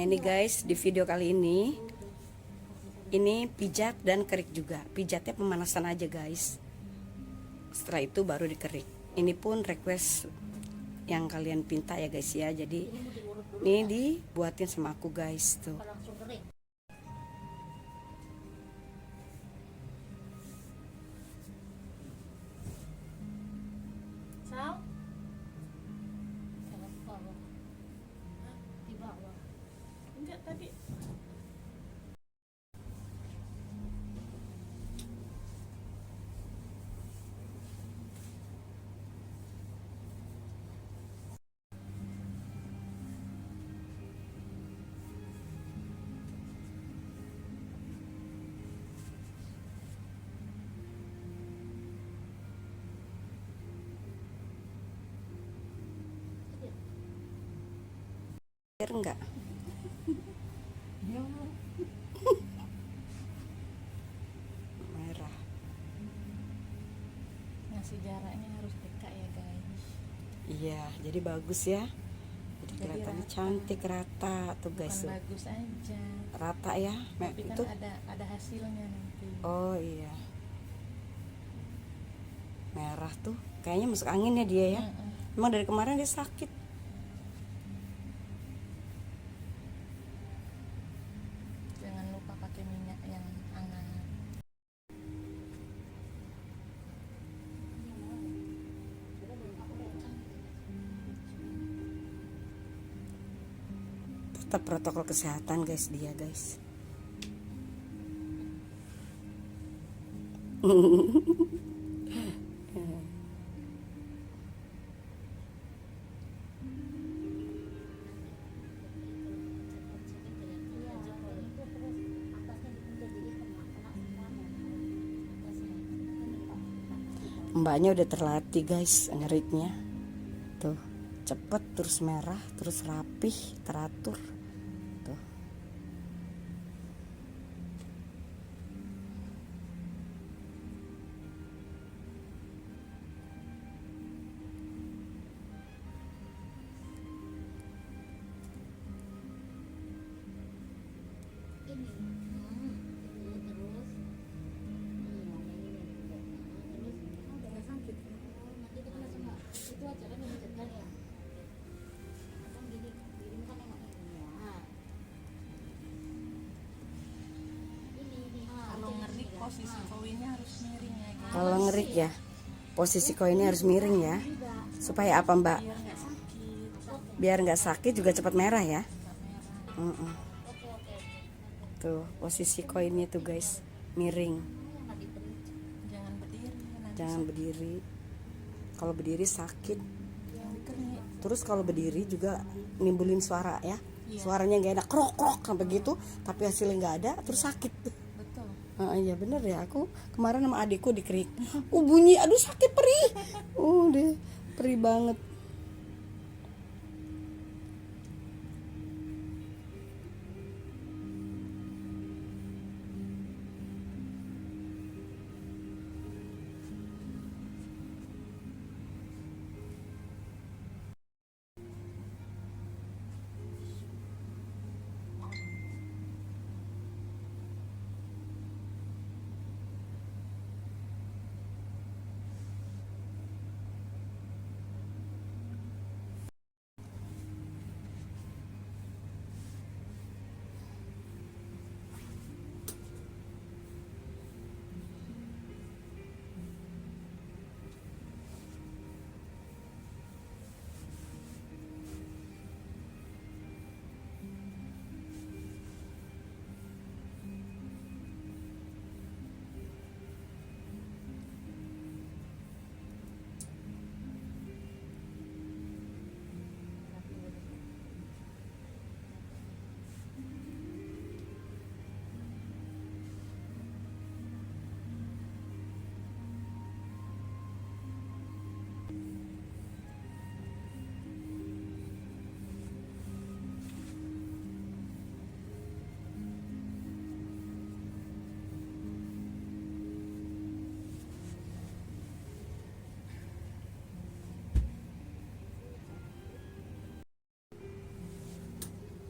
ini guys, di video kali ini pijat dan kerik juga. Pijatnya pemanasan aja guys, setelah itu baru dikerik. Ini pun request yang kalian pinta ya guys ya, jadi ini dibuatin sama aku guys tuh. Enggak tadi. Biar enggak merah. Ngasih jaraknya harus dekat ya guys. Iya, jadi bagus ya. Jadi kelihatannya rata. cantik, rata tuh guys. Bukan bagus aja, Rata ya. tapi kan Itu. ada hasilnya nanti. Oh iya. Merah tuh kayaknya masuk angin ya dia ya. Emang dari kemarin dia sakit. Jangan lupa pakai minyak yang hangat. Tetap protokol kesehatan guys dia guys. Mbaknya udah terlatih guys ngeriknya. Tuh, cepet terus merah, terus rapih, teratur. Tuh. Kalau ngerik posisi koinnya harus miring ya guys. Kalau ngerik ya, posisi koinnya harus miring ya. Supaya apa mbak? Biar nggak sakit. Biar nggak sakit juga cepat merah ya. Merah. Tuh posisi koinnya tuh guys, miring. Jangan berdiri. Nanti Jangan berdiri. Kalau berdiri sakit. yang dikerik. Terus kalau berdiri juga nimbulin suara ya. Iya. Suaranya nggak enak, krok krok sampai gitu. Tapi hasilnya nggak ada, terus sakit. Betul. Iya bener ya, aku kemarin sama adikku dikerik. Bunyi, aduh sakit perih. Deh perih banget.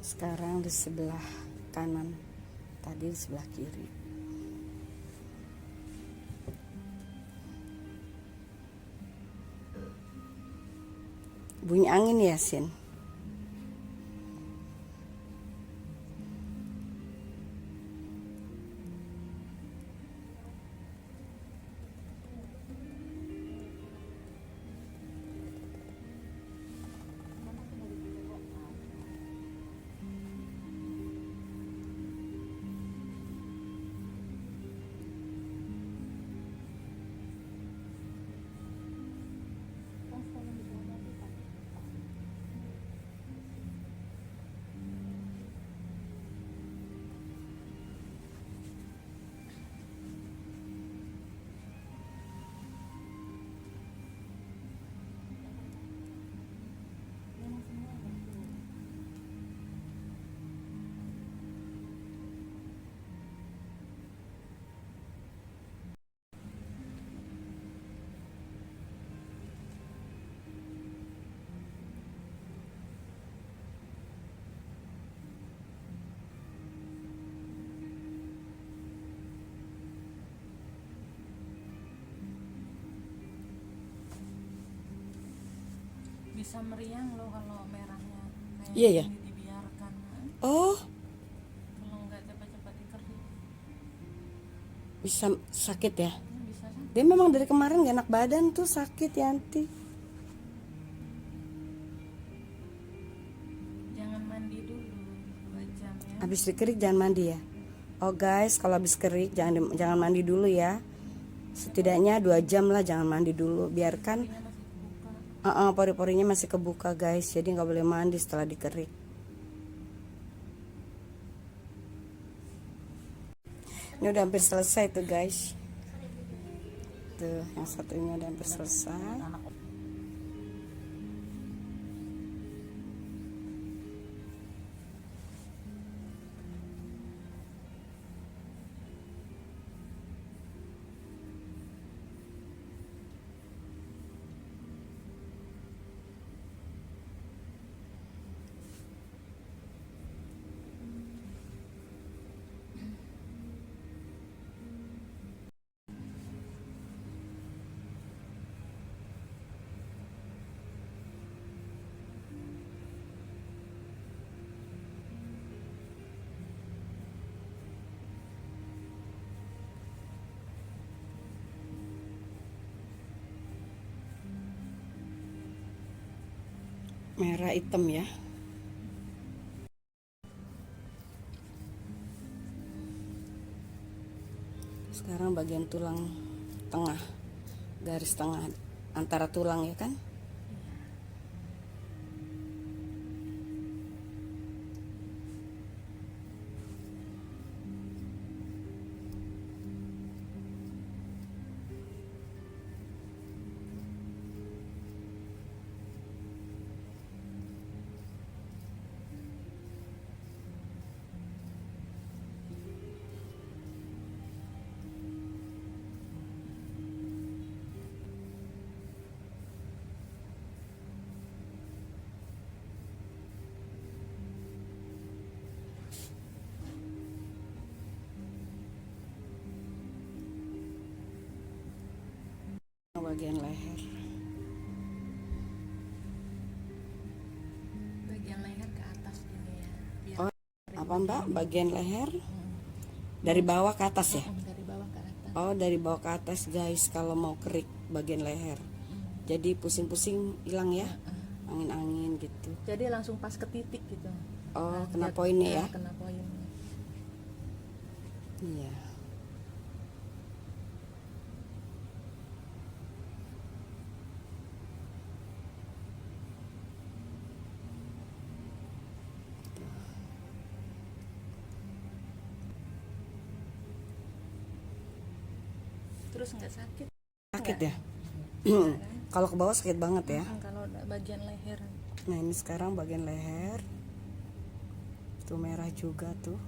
Sekarang di sebelah kanan, tadi di sebelah kiri. Bunyi angin ya, Sin? Bisa meriang loh kalau merahnya kayak Iya ya. gini dibiarkan. Oh, Kalau nggak cepat-cepat dikerik bisa sakit ya? bisa kan? Dia memang dari kemarin gak enak badan tuh, sakit Yanti. Jangan mandi dulu 2 jam ya. Habis dikerik jangan mandi ya. Oh guys, kalau habis kerik jangan mandi dulu ya. Setidaknya 2 jam lah jangan mandi dulu. Biarkan Ini masih kebuka. pori-porinya masih kebuka guys. Jadi nggak boleh mandi setelah dikerik. Ini udah hampir selesai tuh guys. Tuh yang satunya udah hampir selesai. Merah hitam ya. Sekarang bagian tulang tengah, garis tengah antara tulang ya kan. Bagian leher. Bagian leher ke atas gini ya. Biar Oh, apa Mbak? Bagian leher dari bawah ke atas ya? dari bawah ke atas. Oh, dari bawah ke atas guys kalau mau kerik bagian leher. Jadi pusing-pusing hilang ya. Angin-angin gitu. Jadi langsung pas ke titik gitu. Oh, Nah, kena poinnya ya. Kena poinnya. Iya. Terus nggak sakit? Sakit ya? Kalau ke bawah sakit banget ya. Kalau bagian leher. Nah, ini sekarang bagian leher. Tuh merah juga tuh.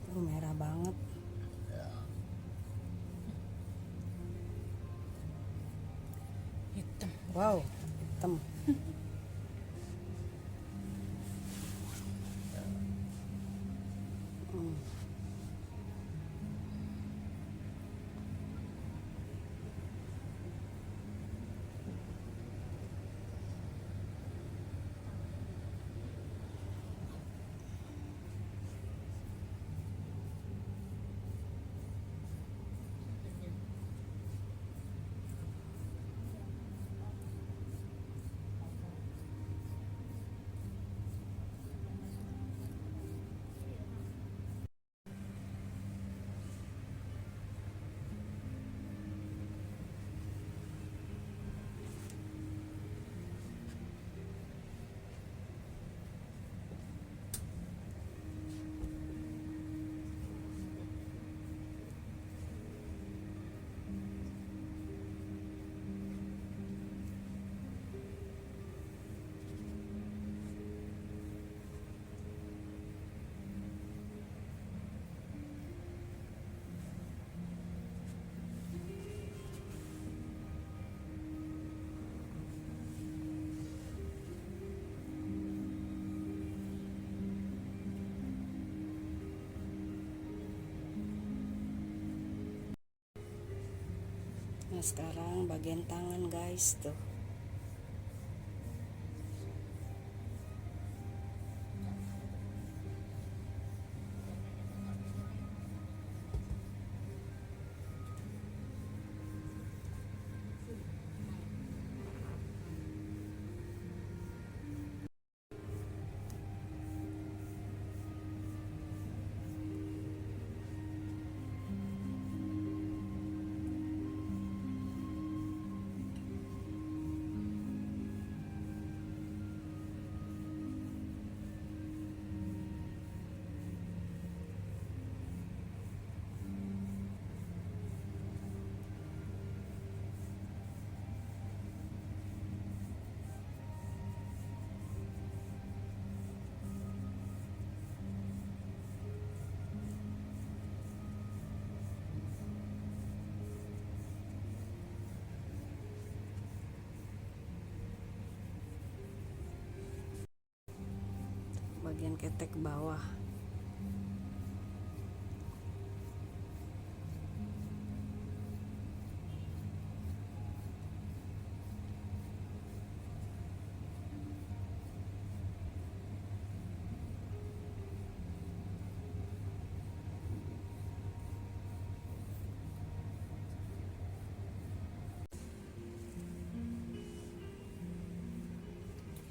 Tuh merah banget. Wow, hitam. Hmm. Nah, sekarang bagian tangan guys tuh. Bagian ketek ke bawah.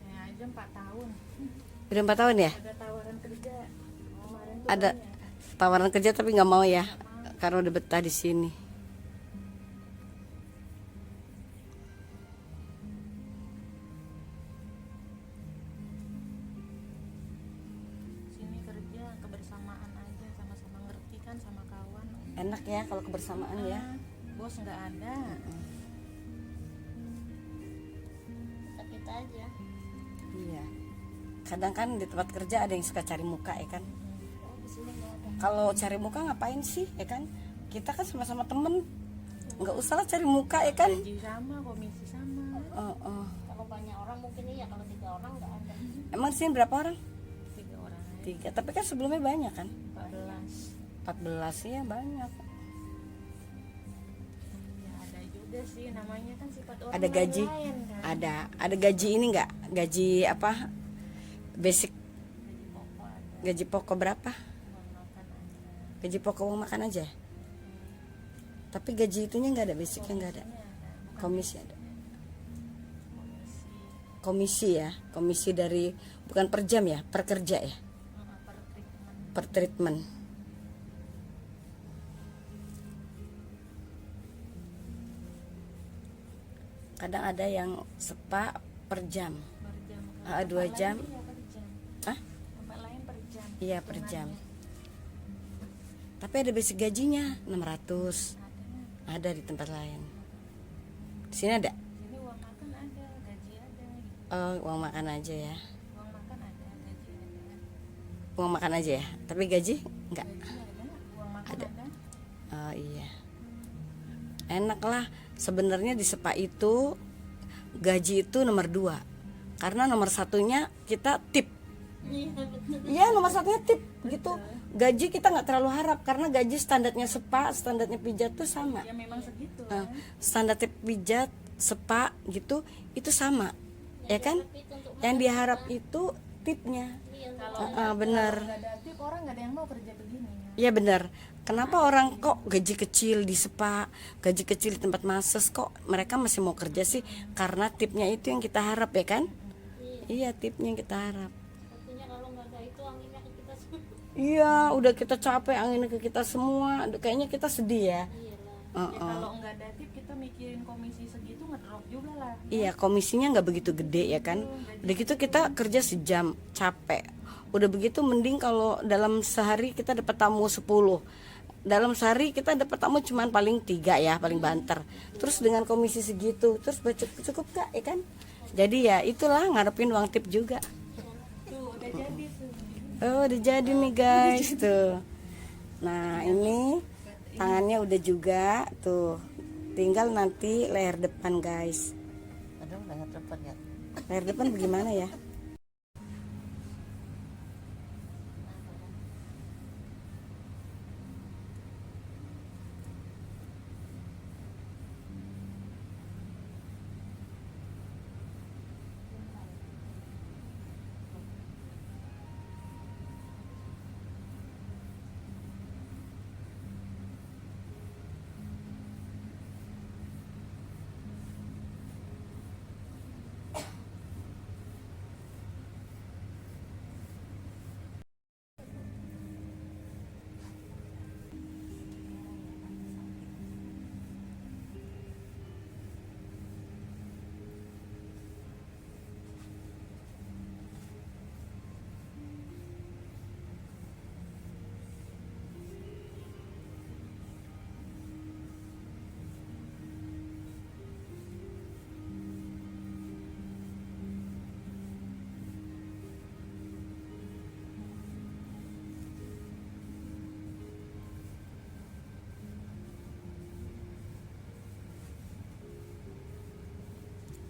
Saya aja 4 tahun. Udah 4 tahun ya? Ada tawaran kerja. Kemarin tuh Ada tawaran kerja tapi nggak mau ya, karena udah betah di sini. sini kerja kebersamaan aja, sama-sama ngerti kan sama kawan. Enak ya kalau kebersamaan ya. Bos nggak ada. Kita aja. Iya. Kadang kan di tempat kerja ada yang suka cari muka ya kan. Oh, di sini nggak ada. Kalau cari muka ngapain sih ya kan? Kita kan sama-sama temen, nggak usah lah cari muka ya kan. Gaji sama, komisi sama. Kalau banyak orang mungkin iya, kalau 3 orang nggak ada. Emang di sini berapa orang? 3 orang aja. 3. Tapi kan sebelumnya banyak kan? 14. 14 ya banyak. Ya ada juga sih, namanya kan sifat orang Ada gaji, lain kan. ada gaji ini nggak? Gaji apa? Basic, Gaji pokok ada, gaji pokok berapa? uang makan ada. Gaji pokok uang makan aja. Tapi gaji itunya nggak ada, basicnya nggak ada. Ini ada, bukan Komisi ada. komisi. Komisi ya, komisi dari bukan per jam ya, per kerja ya, Per treatment. per treatment. Kadang ada yang spa per jam. Per jam. 2 jam. Iya per jam. Hah? Tempat lain per jam. Iya per jam. Hitungannya. Tapi ada basic gajinya 600. Ada. Ada di tempat lain. Di sini ada. Sini uang makan ada, gaji ada. Gitu. Oh, uang makan aja ya. Uang makan ada, gaji ada. Uang makan aja ya. Tapi gaji enggak. Gaji ada, uang makan Ada. ada. Oh iya. Enak lah. Sebenarnya di spa itu gaji itu nomor 2, karena nomor satunya kita tip. Iya betul. Iya, nomor satunya tip gitu. Gaji kita nggak terlalu harap, karena gaji standarnya spa, standarnya pijat tuh sama. Ya memang segitu. Standar pijat, spa gitu itu sama, ya kan? Tapi itu untuk Yang diharap itu tipnya. iya, Kalau Benar. nggak ada tip, orang nggak ada yang mau kerja begini. Iya benar. Kenapa orang kok gaji kecil di spa, gaji kecil di tempat massage kok mereka masih mau kerja sih? Karena tipnya itu yang kita harap, ya kan? Iya, tipnya yang kita harap. artinya kalau nggak ada itu anginnya ke kita semua. Iya, udah kita capek, anginnya ke kita semua. Kayaknya kita sedih ya. Iyalah. Ya, kalau nggak ada tip, kita mikirin komisi segitu ngedrop juga lah. Iya, komisinya nggak begitu gede ya kan. Udah gitu kita kerja sejam, capek. Udah begitu mending kalau dalam sehari kita dapat tamu 10. Dalam sehari kita dapat tamu cuman paling 3 ya, paling banter. Terus dengan komisi segitu, terus cukup gak ya kan? Jadi ya itulah ngarepin uang tip juga. Tuh udah jadi tuh. Oh, udah jadi nih guys tuh. Nah, ini tangannya udah juga tuh. Tinggal nanti leher depan guys. Aduh, leher depan ya. Leher depan bagaimana ya?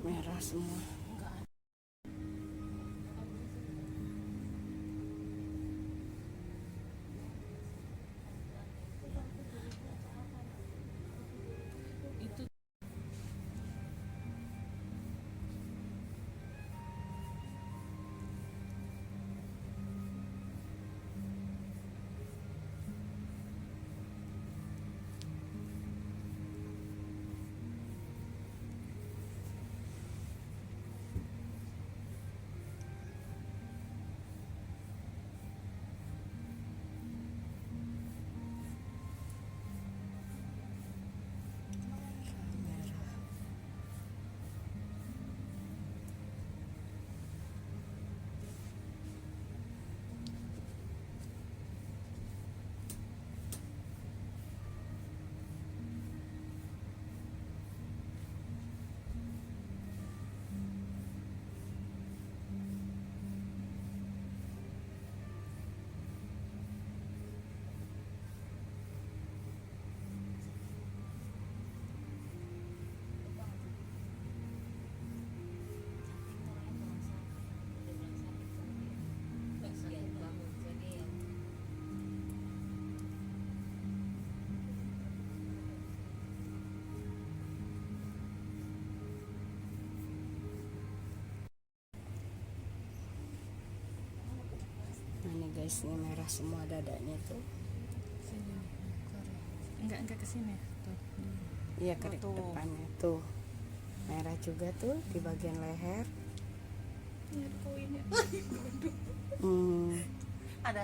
Merah semua. Itu Nah ini guys, ini merah semua dadanya tuh. sini. Sorry. Enggak ke sini. Tuh. Iya, kerik Tuh. depannya tuh. Merah juga tuh di bagian leher. Ini ada koinnya. Ada.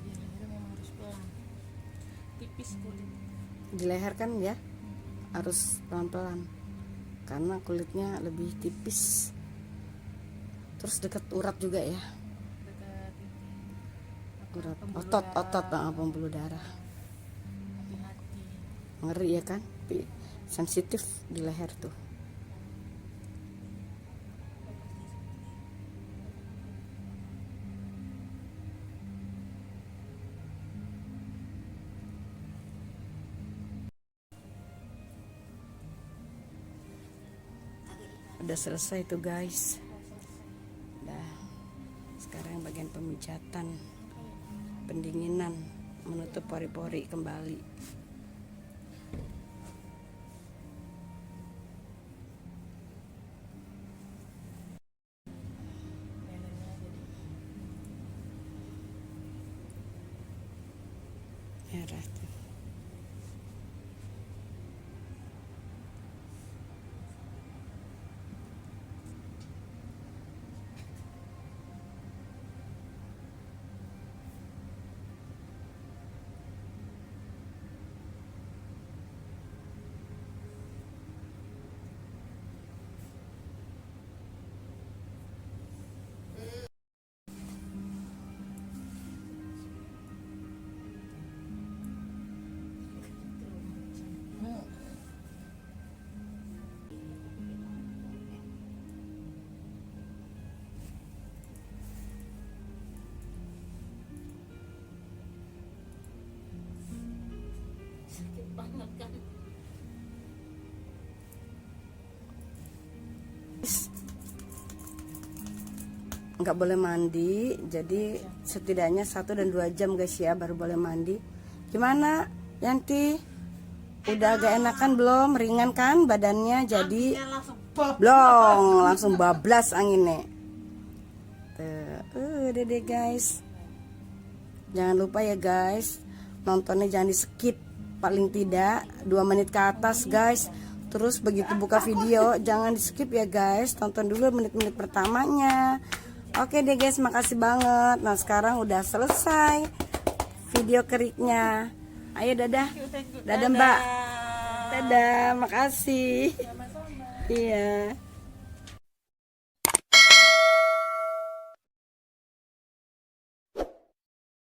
Iya, lehernya memang harus pelan. Tipis kulit. Di leher kan ya harus pelan-pelan karena kulitnya lebih tipis. Terus dekat urat juga ya, Dekat ini. urat Pembuluh otot darah. pembuluh darah. Hati-hati. Ngeri ya kan, sensitif di leher tuh. Udah selesai tuh guys. Udah. Sekarang bagian pemijatan, pendinginan, menutup pori-pori kembali. Merah tuh. Sakit banget kan. Nggak boleh mandi, jadi setidaknya 1 dan 2 jam guys ya baru boleh mandi. Gimana Yanti, udah agak enakan belum? Ringan kan badannya? Jadi blong, langsung bablas anginnya tuh. Udah deh guys, jangan lupa ya guys, nontonnya jangan di skip, paling tidak 2 menit ke atas guys. Terus begitu buka video jangan di skip ya guys, tonton dulu menit-menit pertamanya. Oke deh guys, makasih banget. Nah sekarang udah selesai video keriknya. Ayo dadah. Dadah mbak. Dadah, makasih. Iya.